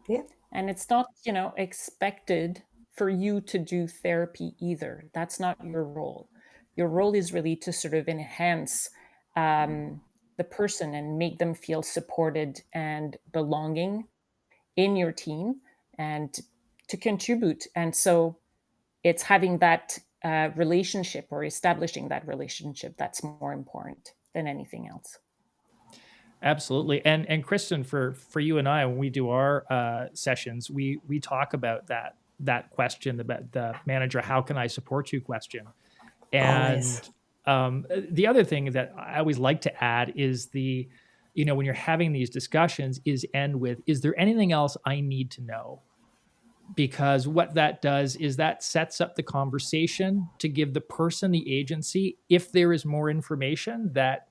Yeah. And it's not, expected for you to do therapy either. That's not your role. Your role is really to sort of enhance the person and make them feel supported and belonging in your team and to contribute. And so it's having that relationship or establishing that relationship that's more important than anything else. Absolutely. And Kristen, for you and I, when we do our sessions, we talk about that question, the manager, how can I support you question. Always. And the other thing that I always like to add is when you're having these discussions, is end with, is there anything else I need to know? Because what that does is that sets up the conversation to give the person the agency, if there is more information that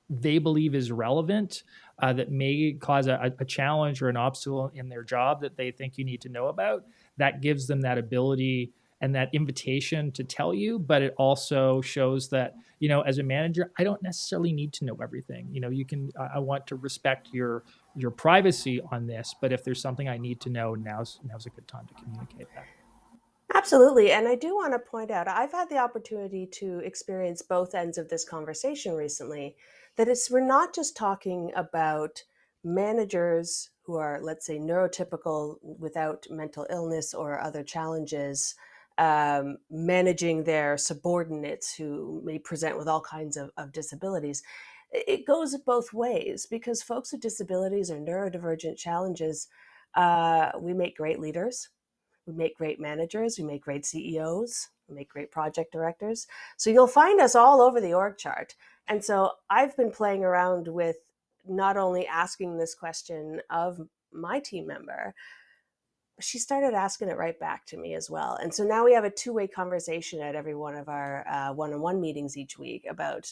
they believe is relevant, that may cause a challenge or an obstacle in their job that they think you need to know about, that gives them that ability and that invitation to tell you. But it also shows that, as a manager, I don't necessarily need to know everything. You can, I want to respect your privacy on this, but if there's something I need to know, now's a good time to communicate that. Absolutely. And I do want to point out, I've had the opportunity to experience both ends of this conversation recently. That we're not just talking about managers who are, let's say, neurotypical without mental illness or other challenges, managing their subordinates who may present with all kinds of disabilities. It goes both ways because folks with disabilities or neurodivergent challenges, we make great leaders, we make great managers, we make great CEOs, we make great project directors. So you'll find us all over the org chart. And so I've been playing around with not only asking this question of my team member, she started asking it right back to me as well. And so now we have a two-way conversation at every one of our one-on-one meetings each week about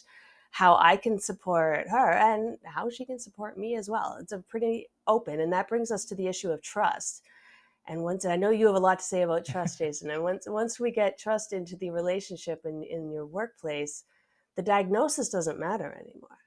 how I can support her and how she can support me as well. It's a pretty open, and that brings us to the issue of trust. And once, I know you have a lot to say about trust, Jason. And once we get trust into the relationship in your workplace, the diagnosis doesn't matter anymore.